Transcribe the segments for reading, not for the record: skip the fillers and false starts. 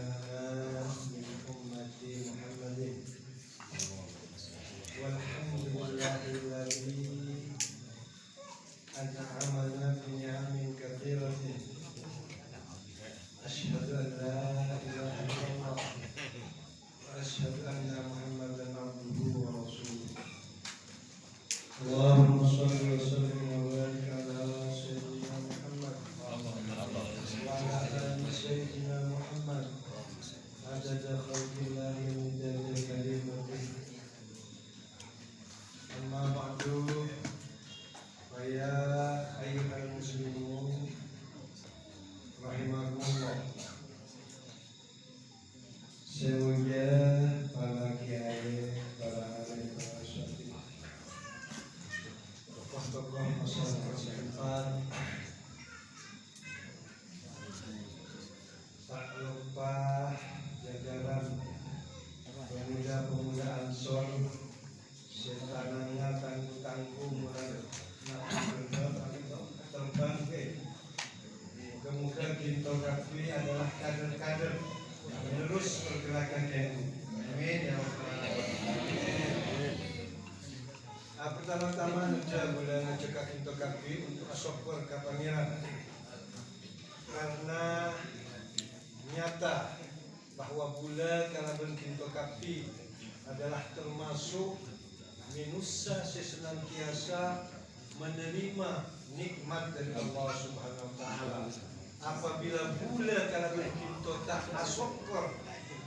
لنا من أمة محمد والحمد لله الذي أنعمنا بنعم كثيرة أشهد أن لا إله إلا الله وأشهد أن محمدا عبده ورسوله اللهم صل وسلم وبارك على سيدنا محمد وعلى آل سيدنا محمد عدد خلق الله ومداد كلمته أما بعد فيا أيها المسلمون رحمكم الله. Semuanya para kiai, para alim, para syafii, tokoh-tokoh masyarakat setempat, tak lupa jajaran pemuda-pemuda Ansor, setananya tangguh-tangguh mulai terbang ke. Moga-moga kita kafir adalah kader-kader menerus pergerakan NU. Amin ya rabbal alamin. Pertama-tama nuja bulan ngajak kita kafir untuk asyukur ke pangeran karena nyata bahwa bulan kalaban kita kafir adalah termasuk manusia sesenantiasa menerima nikmat dari Allah Subhanahu wa taala. Apabila pula kalaban kita tak asyukur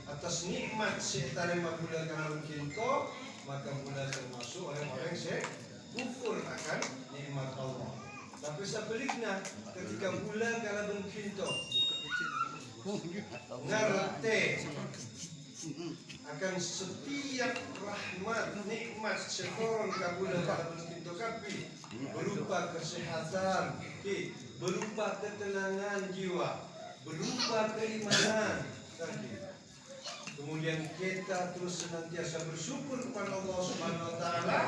atas nikmat setarima pula kalaban kita, maka pula termasuk orang-orang yang kufur akan nikmat Allah. Tapi sebaliknya ketika pula kalaban kita ngerti akan setiap rahmat nikmat sekoron kabula kalaban kita kapi berupa kesehatan, berupa ketenangan jiwa, berupa keimanan. Kemudian kita terus senantiasa bersyukur kepada Allah Subhanahu wa taala,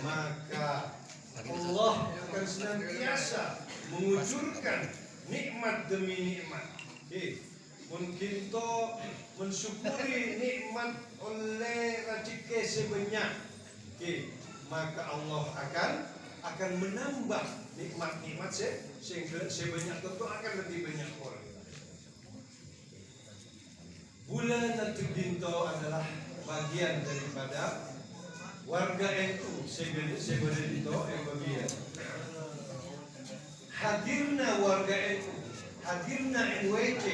maka Allah akan senantiasa mengucurkan nikmat demi nikmat. Mungkin to mensyukuri nikmat oleh rezeki sebanyak, maka Allah akan menambah nikmat-nikmat sehingga sebanyak tentu akan lebih banyak orang. Bulan Natal Binto adalah bagian daripada warga NU sebenarnya itu yang bagian. Hadirna warga NU, hadirna NWC,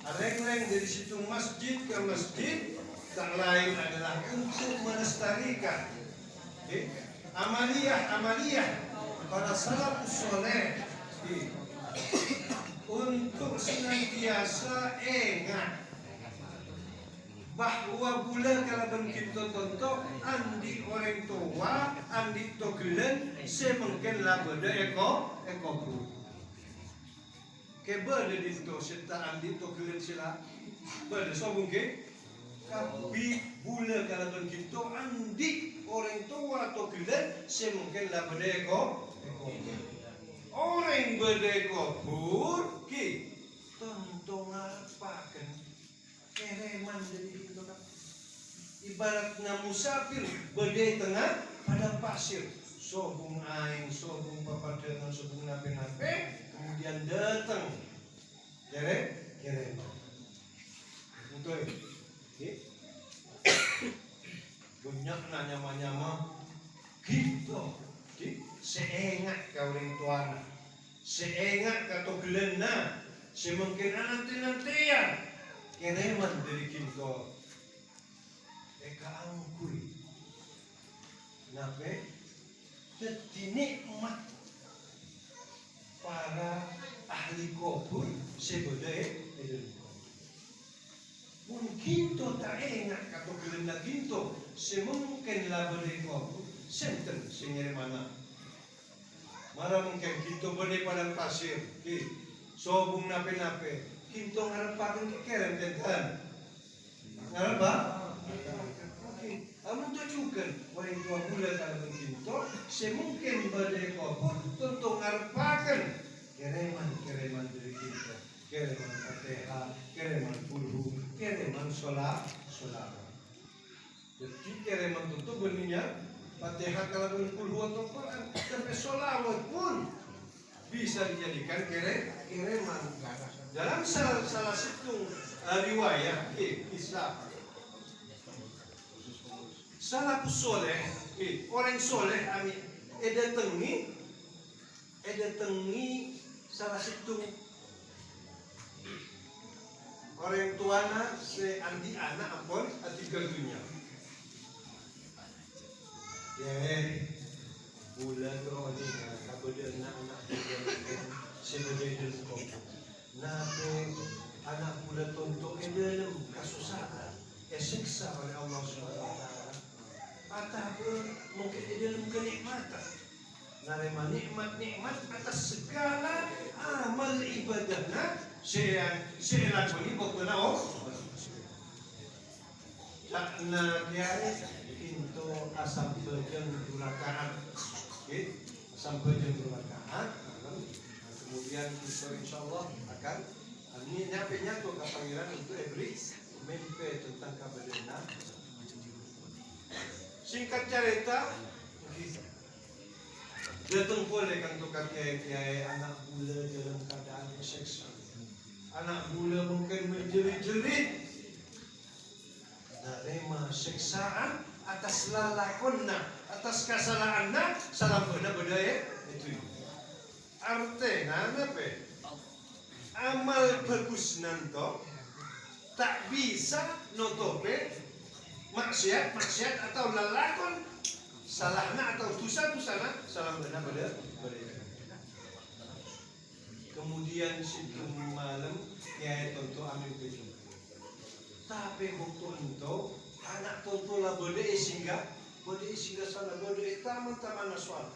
reng-reng dari situ masjid ke masjid tak lain adalah untuk melestarikan amaliyah para salafus soleh untuk senantiasa ingat bahwa bulan kalaban kita tonton andi orang tua andi togelan semengken labada eko bu kebada dito serta andi togelan sila bada sobung ke kapi bulan kalaban kita andi orang tua togelan semengken labada eko orang berdeko pur ki tonton ngapakan kereman dari itu kan ibaratnya musafir berdei tengah pada pasir sobung aing sobung papadangan sobung nape-nape kemudian datang kereman betul banyak nyama-nyama gitu seengat kau orang tuana seengat kau gelena semungkin nanti-nantian kereman dari kita eka angkui nape jadi nikmat para ahli kubur sebodai pun kita tak ingat kata gelenda kita semungkin labadai kubur senten singere mana mara mungkin kita berdai padang pasir sobung nape-nape kita ngarepaken kekeren tentan ngarepa amun tunjukkan orang tua bulan kalau kita semungkin badai kubur tentu ngarepaken kereman dari kita kereman Fatihah, kereman kulhu, kereman sholat. Jadi kereman itu benarnya Fatihah kalau kulhu atau Quran sampai sholawat pun bisa dijadikan kereman. Dalam salah satu riwayat kisah salafus soleh, orang soleh amin edatengi salah satu orang tuana se andi anak ampun atigal dunia. Bulan roni kabeda anak sebeda kok. Anak bulan tontok dalam kasusahan siksa oleh Allah SWT. Ataupun mungkin dalam kenikmatan. Narema nikmat atas segala amal ibadahnya saya lakoni pokoknya Takna kiai pintu asam bejeng durakaan, asam bejeng durakaan. Kemudian kita insya Allah akan ini nyampe tuh ke pangeran untuk every mimpi tentang kabarnya. Singkat cerita, datang boleh kan tukar kiai anak bula dalam keadaan seksa. Anak bula mungkin menjerit-jerit. Narema siksaan atas lalakonna, atas kesalahannya, salam beda-beda itu. Artinya apa? Amal bagus nanto tak bisa nutupi maksiat atau lalakon salahnya atau dosa-dosanya, salam beda-beda. Kemudian situ malam kiai tonto amin bejo. Tapi waktu itu anak tonto lah bode sehingga sana bode taman aswal.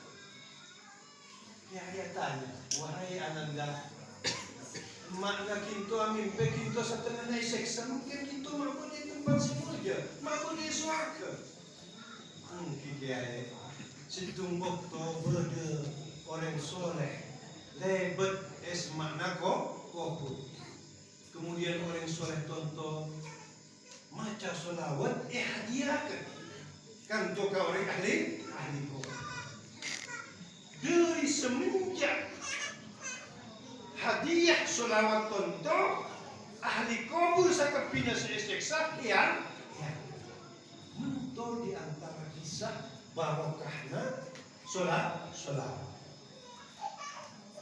Kiai tanya, wahai ananda, makna kinto amin pe kinto setengah naik seksa mungkin kinto mampu di tempat semula, mampu di suaka. Kiai, situng waktu bode orang soleh, lebet es makna koput. Kemudian orang soleh tonto maca solawat hadiahkan kan toka orang ahli kau dari semenjak hadiah solawat tonto ahli kubur sakit pina seseksa yang mentor di antara kisah barokahna solawat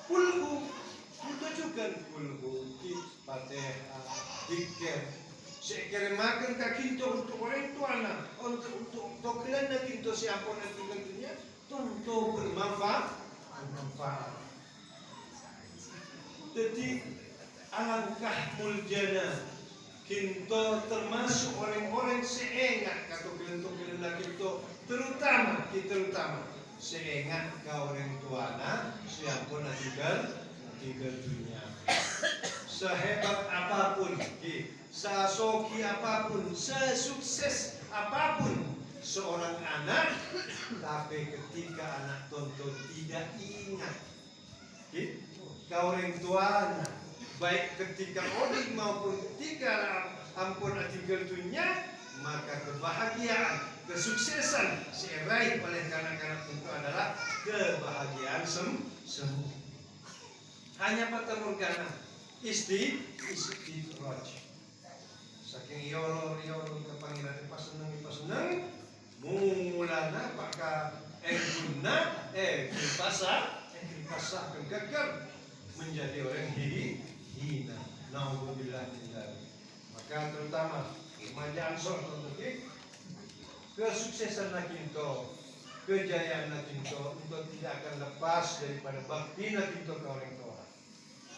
kulhu tujukan kulhu Fatihah dikir sekira makan kakinto untuk orang tuana untuk tokilan na kinto siapa nanti tentunya tentu bermanfaat. Jadi alangkah muljana kinto termasuk orang-orang seengat kata tokilan na kinto terutama seengat ke orang tuana siapa nanti tinggal dunia. Sehebat apapun, sesoki apapun, sesukses apapun seorang anak, tapi ketika anak tonton tidak ingat ke orang tuanya, baik ketika oding maupun ketika ampun tinggal dunia, maka kebahagiaan, kesuksesan diraih oleh kanak-kanak itu adalah kebahagiaan semua. Hanya fata morgana, istidraj. Saking yolor ke pangeran paseneng, mulana paka guna pasah kegagam menjadi orang hina. Nauzubillah min dzalik. Maka terutama remaja Ansor untuk kesuksesan nakinto, kejayaan nakinto untuk tidak akan lepas daripada bakti nakinto ke orang tua.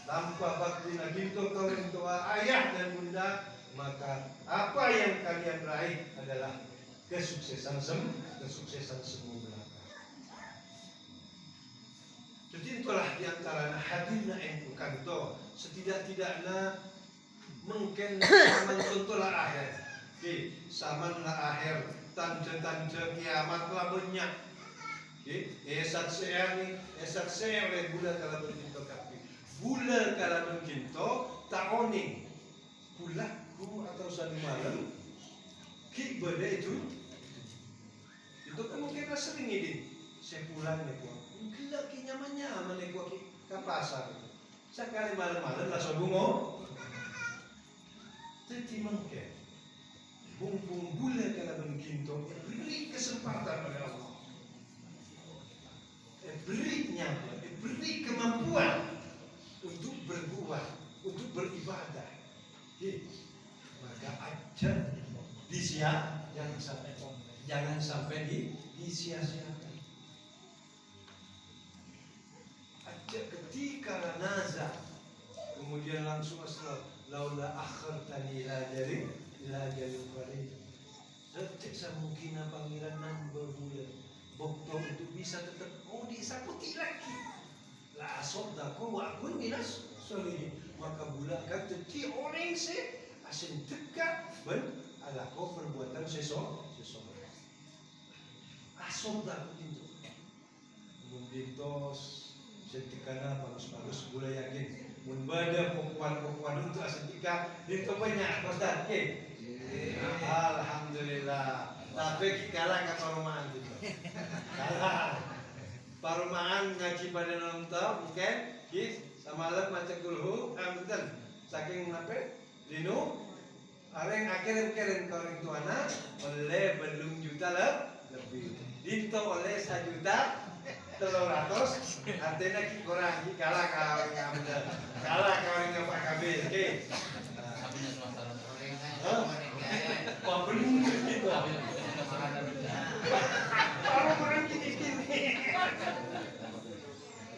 Tanpa bakti nakinto ke orang tua ayah dan bunda, maka apa yang kalian raih adalah kesuksesan semua belaka. Jadi itulah diantara hadirna yang kanto setidak-tidaknya mungkin zaman contohlah akhir, zaman lah akhir tanda-tanda kiamat lah banyak. Esak saya oleh bulan kalau berjumpa kaki. Bula kalau mengkinto taoning pulaku atau satu malam ki beda itu kan mungkin sering ini saya pulang nih kuah gila ki nyaman nih kuah ki ke pasar sekali malam-malam langsung bungo jadi mungkin bumbung bula kalau mengkinto beri kesempatan pada Allah beri nyaman beri kemampuan untuk berbuat, untuk beribadah. Maka aja jangan sampai disia-siakan. Aja ketika nazar, kemudian langsung asal laula akhartani ila jalin qarib. Detik semungkin pangeran nambah bulan. Bokto itu bisa tetap disaputi lagi. La asoddaku wa akun minas solihin. Maka bulan kata ti orang se asin dekat alako perbuatan seseorang. Asoddaku itu. Mundintos setikana bagus-bagus gula yakin. Mun bada pokwan untuk asin tika itu banyak kosdan ke. Alhamdulillah. Tapi kalah ke perumahan gitu. Kalah. Parumahan ngaji pada nonton, mungkin samalam maca kulhu, betul. Saking nape, linu, areng akhir-akhirin kau orang tuana oleh belum juta lebih. Dinto oleh 1 juta 300, artinya kurang kalah kau yang benar, kalah kau yang Pak Kabir, oke. Wah belum gitu. Orang gini-gini.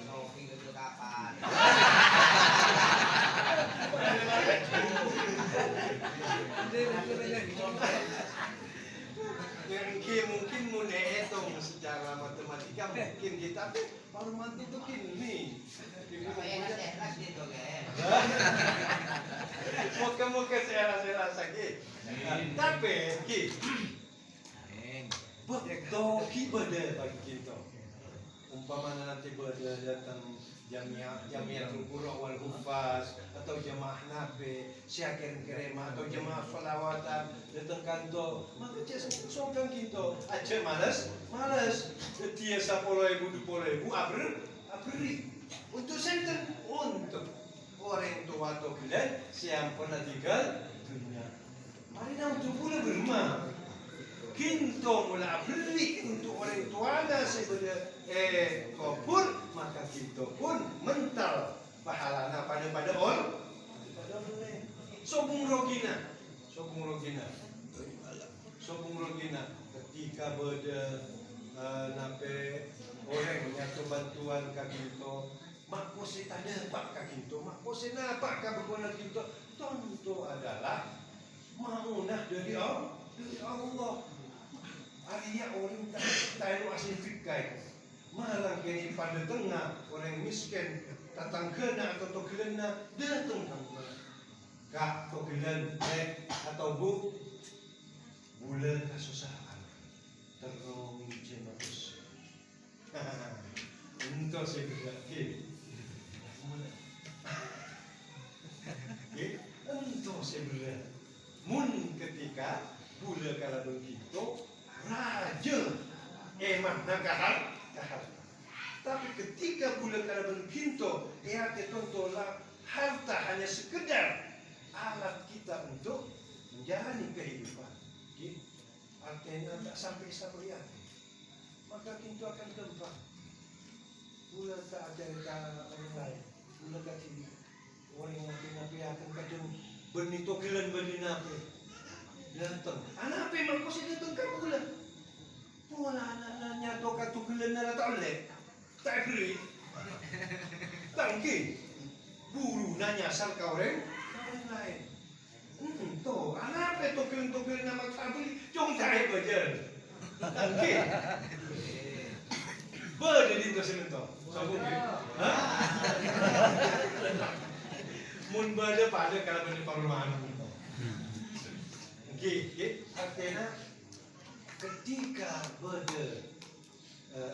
Novi itu kapan? Mungkin mune hitung secara matematika mungkin kita tapi paruman itu kini. Sehat gitu kan. Muka-muka sehat sakit. Tapi ki betul ki beda bagi kita. Umpamanya nanti beda datang Jamiatul Qura wal Hufaz atau jamaah nabe siaken kerema atau jamaah salawatan datang kantor maka dia songkang kita aja malas dia 10.000 20.000 abri untuk senten untuk orang tua atau bilan siang pernah tinggal dunia mari nak untuk pula berumah kinto mula beli untuk orang tuanya sebenarnya kubur maka kinto pun mental pahalana pada orang sobung rogina ketika beda nape orang nyatu bantuan kakinto mak posi ada pak kakinto mak posi napa kabegonan kinto tentu adalah maunah dari Allah. Artinya orang tahu asing fikai malang kini pada tengah orang miskin datang kena atau togelena datang kak togelan atau bulan kesusahan terus jenis untuk segera untuk segera mun ketika bulan kalau begitu raja emang nakahar tapi ketika bulan kalau begitu ia tentulah harta hanya sekedar alat kita untuk menjalani kehidupan artinya tak sampai sabrian maka kita akan tempat bulan tak ada orang lain bulan tak sini orang yang nabi akan kadang benih togelan benih nabi datang anak apa yang kau sedang tengkap bulan pola anak-anaknya toka togelan nara tak boleh tak beri tangki buru nanya asal kau orang lain tuh anak apa togelan nama tak beri cong cahaya bajar tangki berdiri itu sebentar sabun mun bade pada kalau benih perumahan artinya ketika berde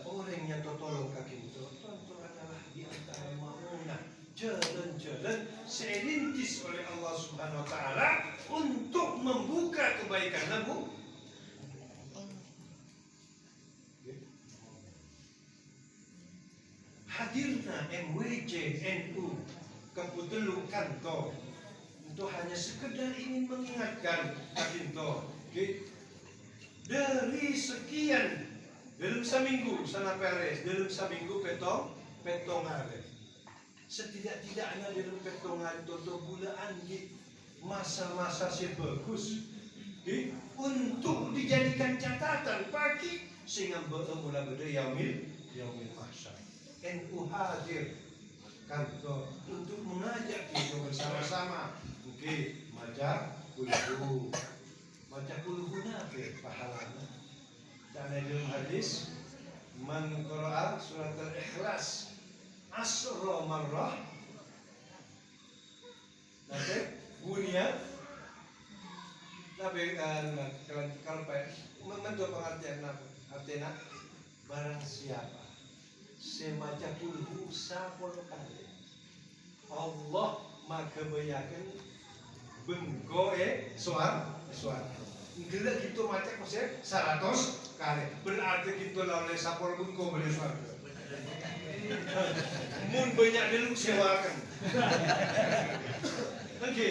orang yang tolong kaki itu tentu adalah di antara maunah jalan-jalan serintis oleh Allah Subhanahu wa taala untuk membuka kebaikan namu. Hadirna MWJ NU Keputelu Kanto untuk hanya sekedar ingin mengingatkan Kanto, dari sekian dalam seminggu sana peres, dalam seminggu petong hari. Setidak-tidaknya dalam petong hari toto bulan di masa-masa sebagus untuk dijadikan catatan bagi sehingga bermula pada yaumil mahsyar. NU hadir kantor untuk mengajak kita bersama-sama maca kulhu nabi pahalanya. Dan dalam hadis man qara'a surat al-ikhlas asra marrah nanti bunia nabi kalau menurut pengertian artinya barang siapa semaca kulhu 10 kali Allah maka bayakan bengkoe suar gila gitu macam kosnya 100 kali berarti gitu oleh sapol bengko boleh suar mun banyak dulu sewakan oke.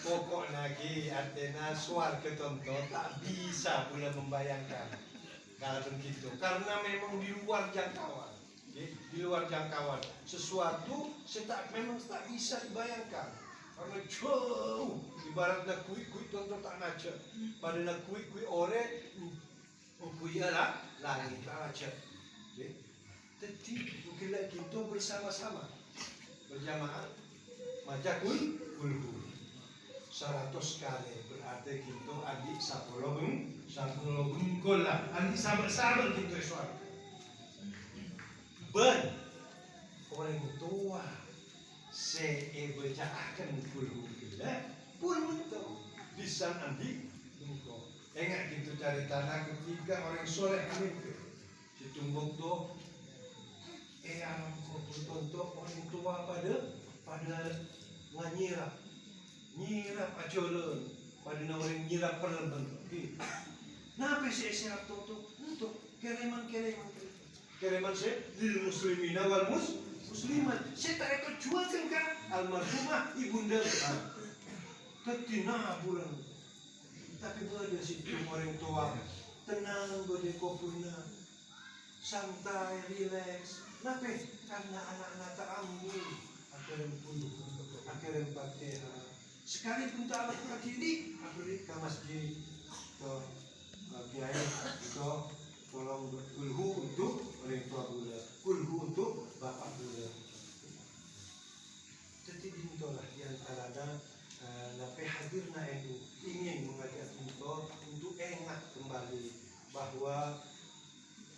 Pokok lagi artinya suar ketonton tak bisa pula membayangkan kalau begitu karena memang di luar jangkauan, di luar jangkauan sesuatu memang tak bisa dibayangkan karena jauh ibaratnya kui tonton tak ngaca pada kui ore kui ala langit tak ngaca. Jadi mungkin kita bersama-sama berjamaah maca kulhu 100 kali berarti kita adik 10 bengkol lah adik sabar-sabar kita suara orang tua bacakan kulhu kita pun mentok bisa adik bengkol ingat gitu cari tanah ketika orang soleh amin ditumbuk tuh alam untuk orang tua pada nganyirap acolon pada orang nyirap perlemban. Napa saya siap untuk kereman saya lil muslimin wal muslimat. Saya tak ikut jualkan kan almarhumah ibunda. Ketina bulan. Tapi pada situ orang tua tenang bode kopuna santai relax. Napa karena anak-anak tak ambil akhirnya Fatihah. Sekalipun tak alat kiri, beri ke masjid, ke kiai, ke tolong kulhu untuk orang tua pula, kulhu untuk bapak pula. Jadi itulah yang terada nape hadirna itu ingin mengajak kita untuk ingat kembali bahwa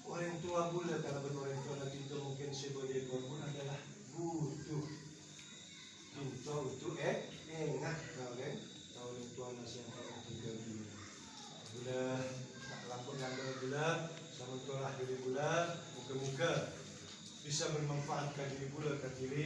orang tua pula kalau orang tua nanti itu mungkin sebagai korban adalah butuh kita untuk ingat kalau tua nasi yang orang tinggal di bulan tak lampun bulan sama tua akhir bulan muka-muka bisa bermanfaat ke diri pula ke diri